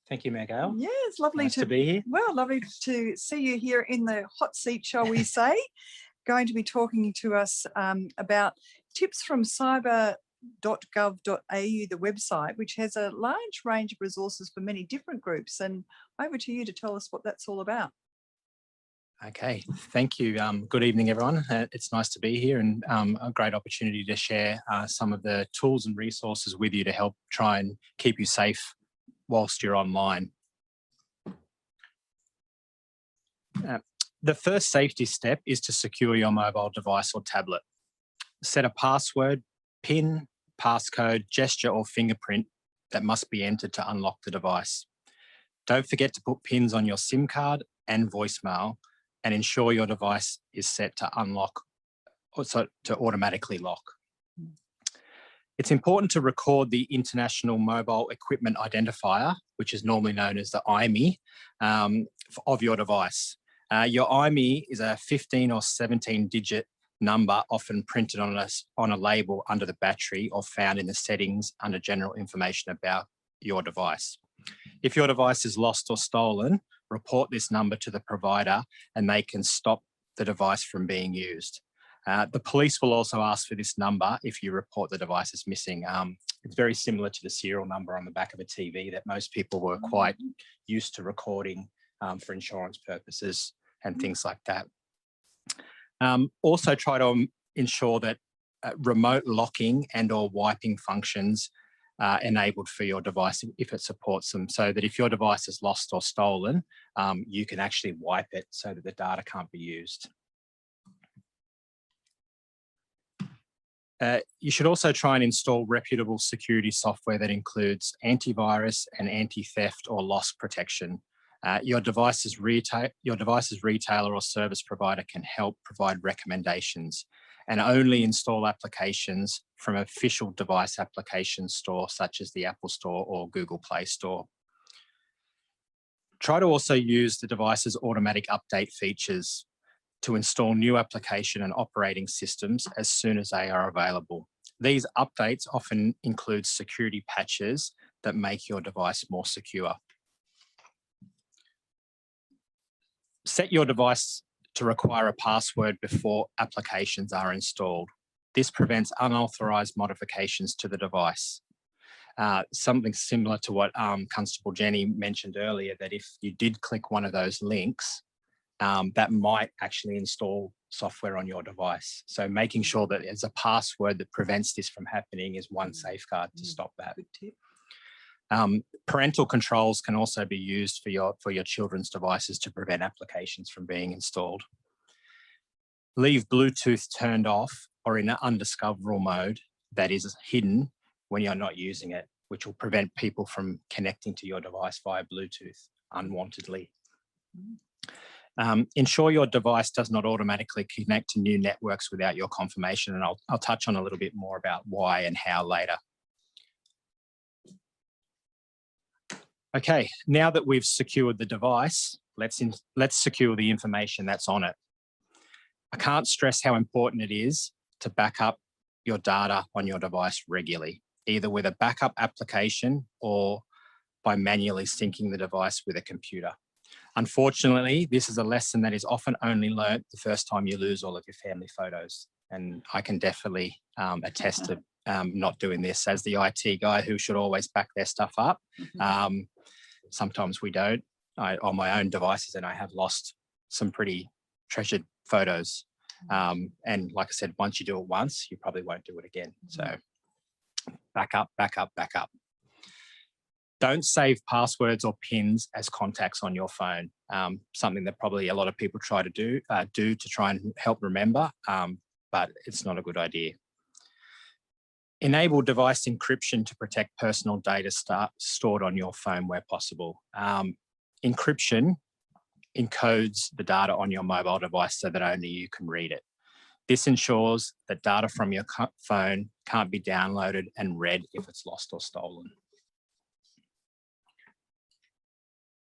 Thank you, Mayor Gail. Yeah, it's lovely to be here. Well, lovely to see you here in the hot seat, shall we say. Going to be talking to us about tips from cyber.gov.au, the website, which has a large range of resources for many different groups. And over to you to tell us what that's all about. Okay, thank you. Good evening, everyone. It's nice to be here and a great opportunity to share some of the tools and resources with you to help try and keep you safe whilst you're online. The first safety step is to secure your mobile device or tablet. Set a password, PIN, passcode, gesture or fingerprint that must be entered to unlock the device. Don't forget to put pins on your SIM card and voicemail, and ensure your device is set to unlock, also to automatically lock. It's important to record the International Mobile Equipment Identifier, which is normally known as the Imei, of your device. Your Imei is a 15 or 17-digit number, often printed on a label under the battery or found in the settings under general information about your device. If your device is lost or stolen, report this number to the provider and they can stop the device from being used. The police will also ask for this number if you report the device is missing. It's very similar to the serial number on the back of a TV that most people were quite used to recording for insurance purposes and things like that. Also try to ensure that remote locking and or wiping functions enabled for your device if it supports them, so that if your device is lost or stolen, you can actually wipe it so that the data can't be used. You should also try and install reputable security software that includes antivirus and anti-theft or loss protection. Your device's retailer or service provider can help provide recommendations, and only install applications from official device application store such as the Apple Store or Google Play Store. Try to also use the device's automatic update features to install new application and operating systems as soon as they are available. These updates often include security patches that make your device more secure. Set your device to require a password before applications are installed. This prevents unauthorised modifications to the device. Something similar to what Constable Jenny mentioned earlier, that if you did click one of those links, that might actually install software on your device. So making sure that there's a password that prevents this from happening is one safeguard to stop that. Good tip. Parental controls can also be used for your children's devices to prevent applications from being installed. Leave Bluetooth turned off or in an undiscoverable mode, that is hidden when you're not using it, which will prevent people from connecting to your device via Bluetooth unwantedly. Ensure your device does not automatically connect to new networks without your confirmation, and I'll touch on a little bit more about why and how later. Okay, now that we've secured the device, let's secure the information that's on it. I can't stress how important it is to back up your data on your device regularly, either with a backup application or by manually syncing the device with a computer. Unfortunately, this is a lesson that is often only learnt the first time you lose all of your family photos. And I can definitely attest to not doing this as the IT guy who should always back their stuff up. Sometimes we don't. On my own devices, and I have lost some pretty treasured photos. And like I said, once you do it once, you probably won't do it again. So back up, back up, back up. Don't save passwords or PINs as contacts on your phone. Something that probably a lot of people try to do to try and help remember, but it's not a good idea. Enable device encryption to protect personal data stored on your phone where possible. Encryption encodes the data on your mobile device so that only you can read it. This ensures that data from your phone can't be downloaded and read if it's lost or stolen.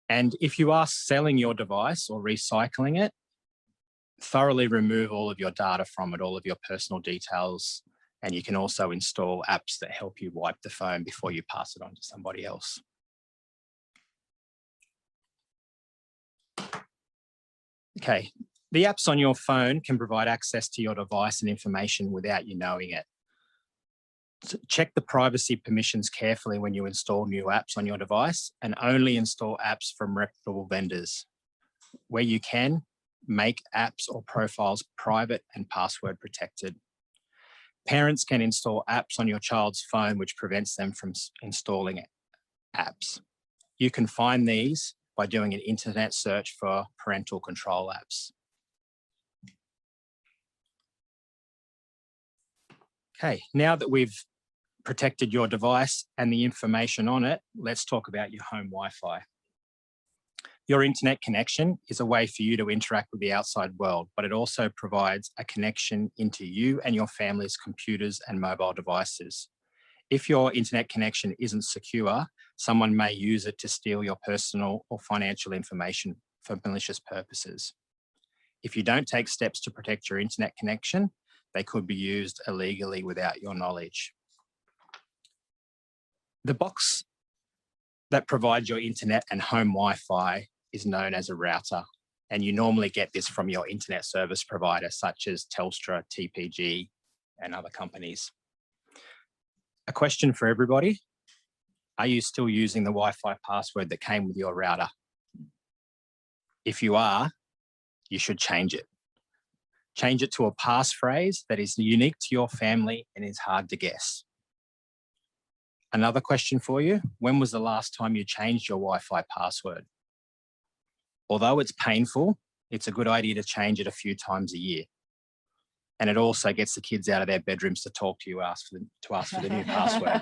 And if you are selling your device or recycling it, thoroughly remove all of your data from it, all of your personal details, and you can also install apps that help you wipe the phone before you pass it on to somebody else. Okay, the apps on your phone can provide access to your device and information without you knowing it. So check the privacy permissions carefully when you install new apps on your device, and only install apps from reputable vendors. Where you can, make apps or profiles private and password protected. Parents can install apps on your child's phone, which prevents them from installing apps. You can find these by doing an internet search for parental control apps. Okay, now that we've protected your device and the information on it, let's talk about your home Wi-Fi. Your internet connection is a way for you to interact with the outside world, but it also provides a connection into you and your family's computers and mobile devices. If your internet connection isn't secure, someone may use it to steal your personal or financial information for malicious purposes. If you don't take steps to protect your internet connection, they could be used illegally without your knowledge. The box that provides your internet and home Wi-Fi is known as a router, and you normally get this from your internet service provider, such as Telstra, TPG, and other companies. A question for everybody: are you still using the Wi-Fi password that came with your router? If you are, you should change it. Change it to a passphrase that is unique to your family and is hard to guess. Another question for you: when was the last time you changed your Wi-Fi password? Although it's painful, it's a good idea to change it a few times a year. And it also gets the kids out of their bedrooms to talk to you, to ask for the new password.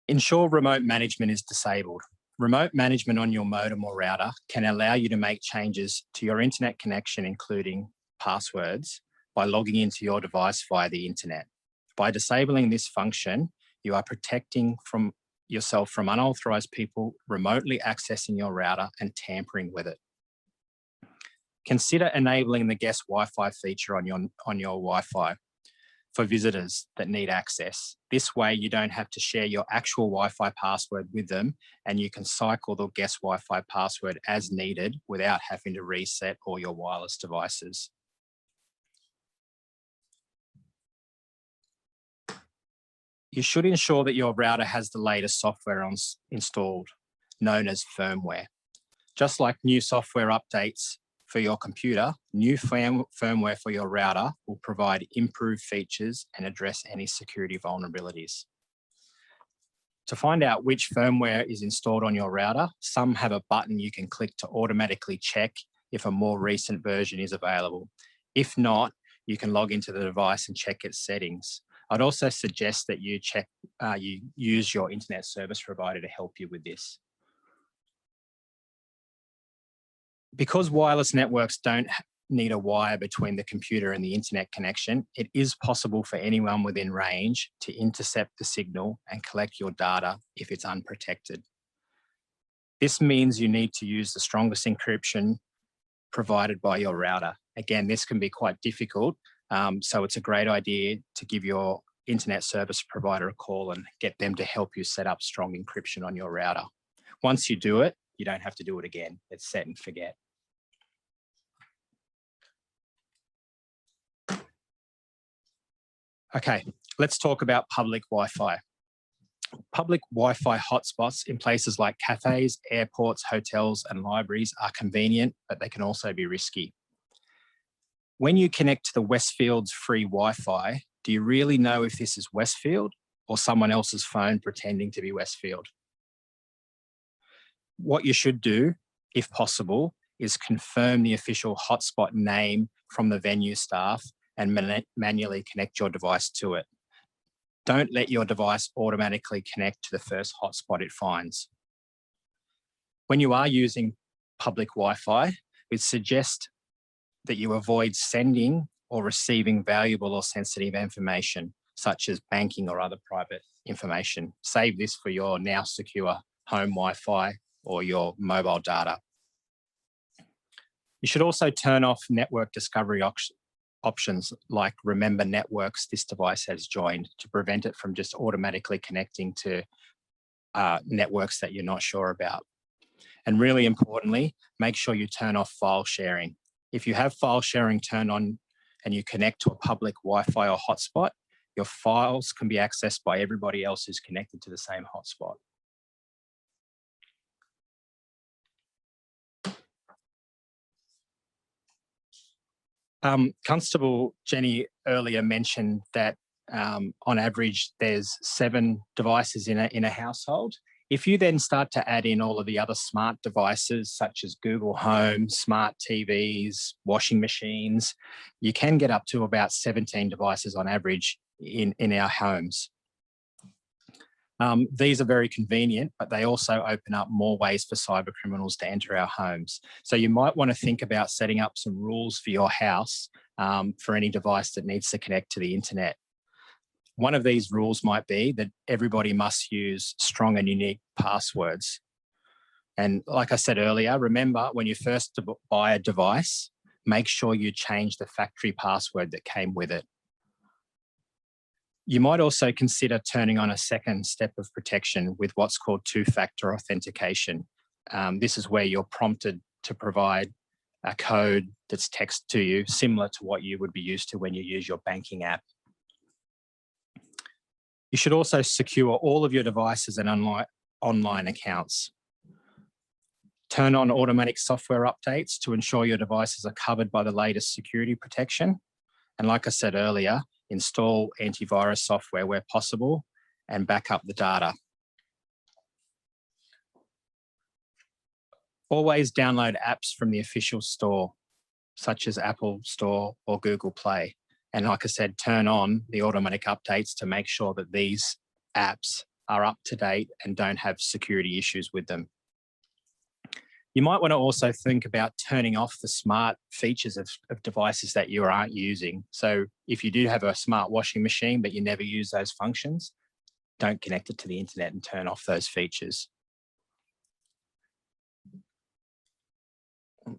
Ensure remote management is disabled. Remote management on your modem or router can allow you to make changes to your internet connection, including passwords, by logging into your device via the internet. By disabling this function, you are protecting yourself from unauthorized people remotely accessing your router and tampering with it. Consider enabling the guest Wi-Fi feature on your Wi-Fi for visitors that need access. This way, you don't have to share your actual Wi-Fi password with them, and you can cycle the guest Wi-Fi password as needed without having to reset all your wireless devices. You should ensure that your router has the latest software installed, known as firmware. Just like new software updates for your computer, new firmware for your router will provide improved features and address any security vulnerabilities. To find out which firmware is installed on your router, some have a button you can click to automatically check if a more recent version is available. If not, you can log into the device and check its settings. I'd also suggest that you use your internet service provider to help you with this. Because wireless networks don't need a wire between the computer and the internet connection, it is possible for anyone within range to intercept the signal and collect your data if it's unprotected. This means you need to use the strongest encryption provided by your router. Again, this can be quite difficult, so it's a great idea to give your internet service provider a call and get them to help you set up strong encryption on your router. Once you do it, you don't have to do it again. It's set and forget. Okay, let's talk about public Wi-Fi. Public Wi-Fi hotspots in places like cafes, airports, hotels, and libraries are convenient, but they can also be risky. When you connect to the Westfield's free Wi-Fi, do you really know if this is Westfield or someone else's phone pretending to be Westfield? What you should do, if possible, is confirm the official hotspot name from the venue staff and manually connect your device to it. Don't let your device automatically connect to the first hotspot it finds. When you are using public Wi-Fi, we'd suggest that you avoid sending or receiving valuable or sensitive information, such as banking or other private information. Save this for your now secure home Wi-Fi or your mobile data. You should also turn off network discovery options like remember networks this device has joined to prevent it from just automatically connecting to networks that you're not sure about. And really importantly, make sure you turn off file sharing. If you have file sharing turned on and you connect to a public Wi-Fi or hotspot, your files can be accessed by everybody else who's connected to the same hotspot. Constable Jenny earlier mentioned that on average, there's 7 devices in a household. If you then start to add in all of the other smart devices, such as Google Home, smart TVs, washing machines, you can get up to about 17 devices on average in our homes. These are very convenient, but they also open up more ways for cyber criminals to enter our homes. So you might want to think about setting up some rules for your house for any device that needs to connect to the internet. One of these rules might be that everybody must use strong and unique passwords. And like I said earlier, remember when you first buy a device, make sure you change the factory password that came with it. You might also consider turning on a second step of protection with what's called two-factor authentication. This is where you're prompted to provide a code that's texted to you, similar to what you would be used to when you use your banking app. You should also secure all of your devices and online accounts. Turn on automatic software updates to ensure your devices are covered by the latest security protection. And like I said earlier, install antivirus software where possible and back up the data. Always download apps from the official store, such as Apple Store or Google Play. And like I said, turn on the automatic updates to make sure that these apps are up to date and don't have security issues with them. You might want to also think about turning off the smart features of devices that you aren't using. So if you do have a smart washing machine, but you never use those functions, don't connect it to the internet and turn off those features.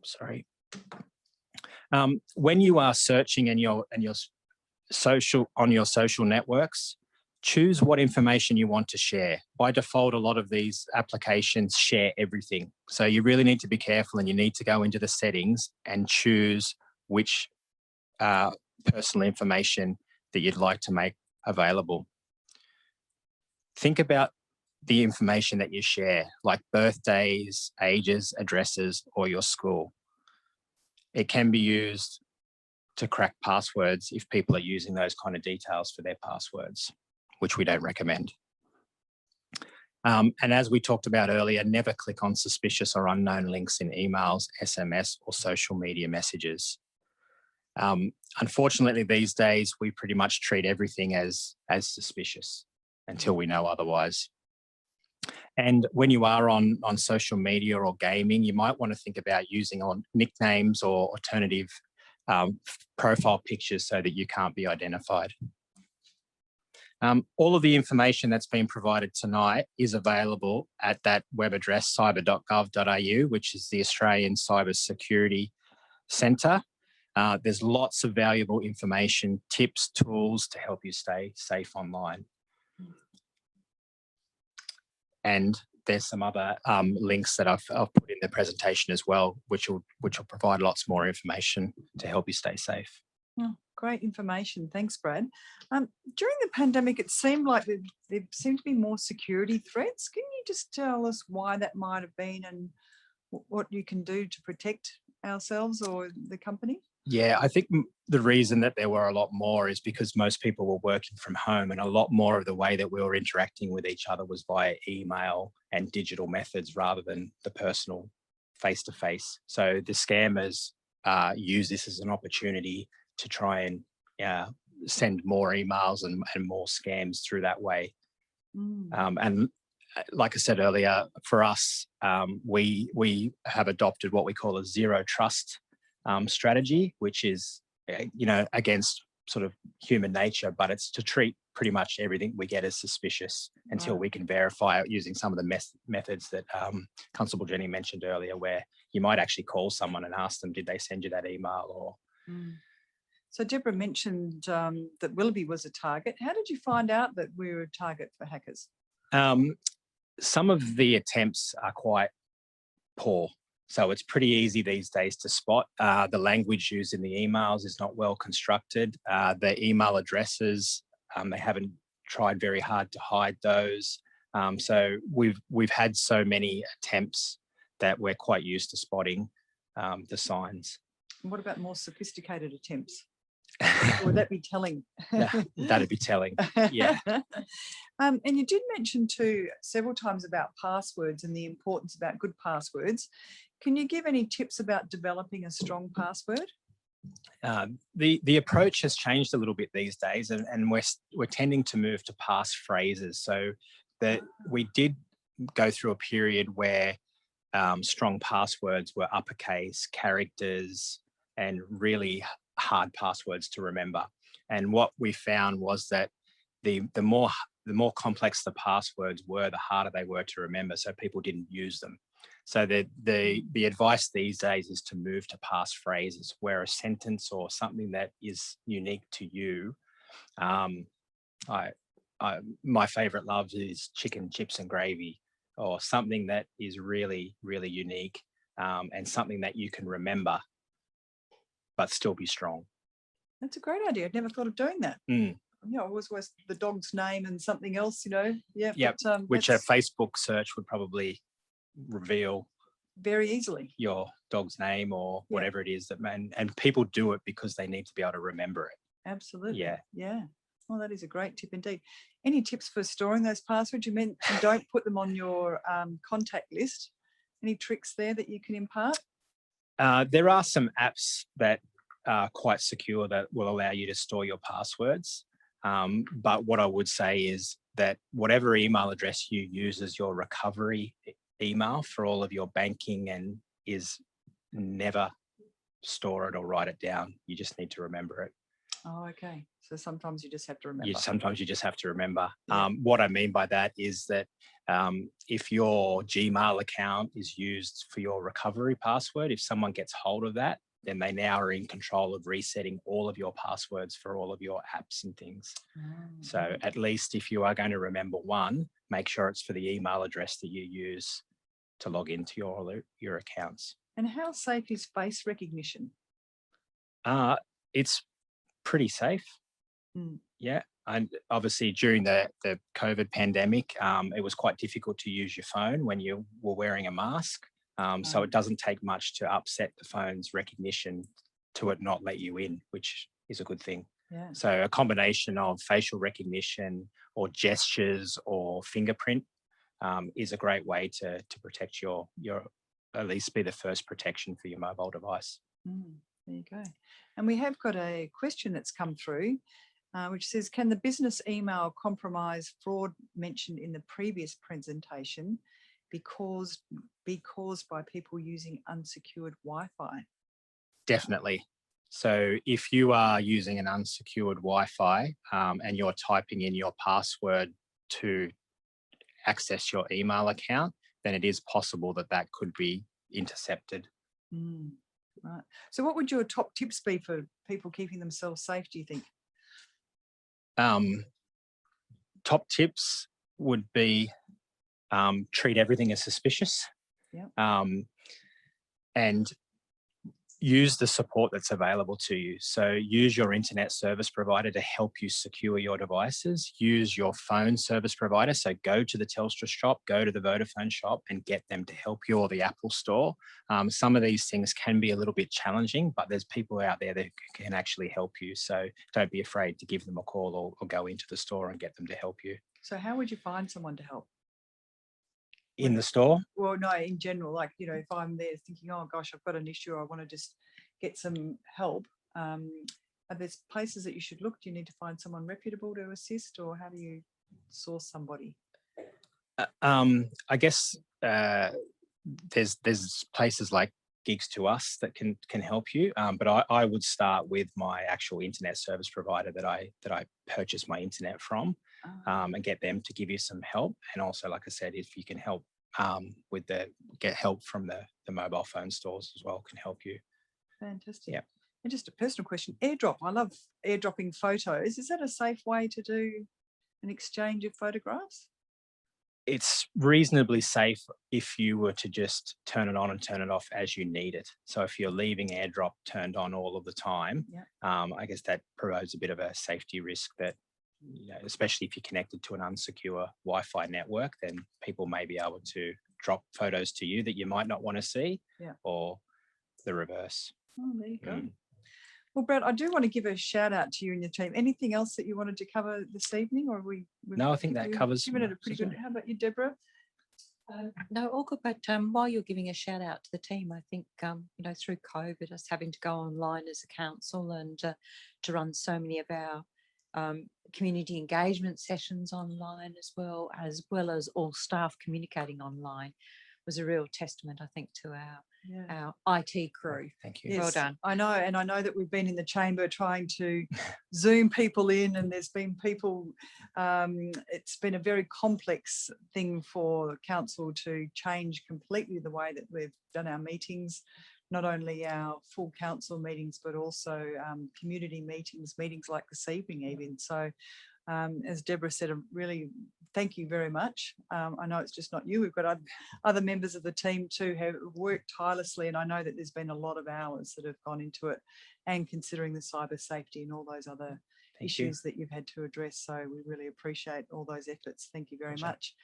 Sorry. When you are searching on your social networks, choose what information you want to share. By default, a lot of these applications share everything. So you really need to be careful and you need to go into the settings and choose which personal information that you'd like to make available. Think about the information that you share, like birthdays, ages, addresses, or your school. It can be used to crack passwords if people are using those kind of details for their passwords, which we don't recommend. And as we talked about earlier, never click on suspicious or unknown links in emails, SMS, or social media messages. Unfortunately, these days, we pretty much treat everything as suspicious until we know otherwise. And when you are on social media or gaming, you might want to think about using nicknames or alternative profile pictures so that you can't be identified. All of the information that's been provided tonight is available at that web address, cyber.gov.au, which is the Australian Cyber Security Centre. There's lots of valuable information, tips, tools to help you stay safe online. And there's some other links that I've put in the presentation as well, which will provide lots more information to help you stay safe. Oh, great information. Thanks, Brad. During the pandemic, it seemed like there seemed to be more security threats. Can you just tell us why that might have been and what you can do to protect ourselves or the company? Yeah, I think the reason that there were a lot more is because most people were working from home, and a lot more of the way that we were interacting with each other was via email and digital methods rather than the personal face-to-face. So the scammers use this as an opportunity to try and send more emails and more scams through that way. And like I said earlier, for us, we have adopted what we call a zero trust strategy, which is, against sort of human nature, but it's to treat pretty much everything we get as suspicious until we can verify it using some of the methods that Constable Jenny mentioned earlier, where you might actually call someone and ask them, did they send you that email? Or So Deborah mentioned that Willoughby was a target. How did you find out that we were a target for hackers? Some of the attempts are quite poor. So it's pretty easy these days to spot. The language used in the emails is not well constructed. The email addresses, they haven't tried very hard to hide those. So we've had so many attempts that we're quite used to spotting the signs. And what about more sophisticated attempts? Or would that be telling? That'd be telling. Yeah. And you did mention too several times about passwords and the importance about good passwords. Can you give any tips about developing a strong password? The approach has changed a little bit these days, and we're tending to move to passphrases. So that we did go through a period where strong passwords were uppercase characters and really hard passwords to remember. And what we found was that the more complex the passwords were, the harder they were to remember, so people didn't use them. So the advice these days is to move to passphrases, where a sentence or something that is unique to you. My favourite love is chicken, chips and gravy, or something that is really, really unique, and something that you can remember but still be strong. That's a great idea. I'd never thought of doing that. Always the dog's name and something else, Yeah. Yep. Which a Facebook search would probably reveal very easily your dog's name or whatever it is that and people do it because they need to be able to remember it. Absolutely. Yeah. Well, that is a great tip indeed. Any tips for storing those passwords? You mentioned don't put them on your contact list. Any tricks there that you can impart? There are some apps that are quite secure that will allow you to store your passwords. But what I would say is that whatever email address you use as your recovery email for all of your banking and is never store it or write it down. You just need to remember it. Oh, okay. So sometimes you just have to remember. Sometimes you just have to remember. Yeah. What I mean by that is that if your Gmail account is used for your recovery password, if someone gets hold of that, then they now are in control of resetting all of your passwords for all of your apps and things. So at least if you are going to remember one, make sure it's for the email address that you use to log into your accounts. And how safe is face recognition? It's pretty safe. Yeah. And obviously during the COVID pandemic, it was quite difficult to use your phone when you were wearing a mask. So it doesn't take much to upset the phone's recognition to it not let you in, which is a good thing. Yeah. So a combination of facial recognition or gestures or fingerprint is a great way to protect your at least be the first protection for your mobile device. There you go. And we have got a question that's come through, which says, can the business email compromise fraud mentioned in the previous presentation be caused by people using unsecured Wi-Fi? Definitely. So if you are using an unsecured Wi-Fi and you're typing in your password to access your email account, then it is possible that could be intercepted. Right. So what would your top tips be for people keeping themselves safe, do you think? Top tips would be treat everything as suspicious. And use the support that's available to you. So use your internet service provider to help you secure your devices. Use your phone service provider. So go to the Telstra shop, go to the Vodafone shop and get them to help you, or the Apple store. Some of these things can be a little bit challenging, but there's people out there that can actually help you. So don't be afraid to give them a call or go into the store and get them to help you. So how would you find someone to help? In the store? Well, no, in general, like, if I'm there thinking, oh gosh, I've got an issue, I want to just get some help. Are there places that you should look? Do you need to find someone reputable to assist, or how do you source somebody? I guess there's places like Gigs to Us that can help you, but I would start with my actual internet service provider that I purchase my internet from, and get them to give you some help. And also, like I said, if you can help get help from the mobile phone stores as well, can help you. Fantastic. Yeah. And just a personal question, airdrop. I love airdropping photos. Is that a safe way to do an exchange of photographs? it's reasonably safe if you were to just turn it on and turn it off as you need it. So if you're leaving AirDrop turned on all of the time, I guess that provides a bit of a safety risk that, especially if you're connected to an unsecure Wi-Fi network, then people may be able to drop photos to you that you might not want to see, or the reverse. Oh, there you go. Well, Brad, I do want to give a shout out to you and your team. Anything else that you wanted to cover this evening, or No, I think that covers. Given it a pretty good. How about you, Deborah? No, all good. But while you're giving a shout out to the team, I think through COVID, us having to go online as a council and to run so many of our community engagement sessions online, as well as all staff communicating online, was a real testament, I think, to our IT crew. Thank you. Yes, well done. I know, and I know that we've been in the chamber trying to Zoom people in, and there's been people. It's been a very complex thing for council to change completely the way that we've done our meetings, not only our full council meetings, but also community meetings like this evening even. So as Deborah said, really thank you very much. I know it's just not you. We've got other members of the team too who have worked tirelessly, and I know that there's been a lot of hours that have gone into it, and considering the cyber safety and all those other issues that you've had to address. So we really appreciate all those efforts. Thank you very much.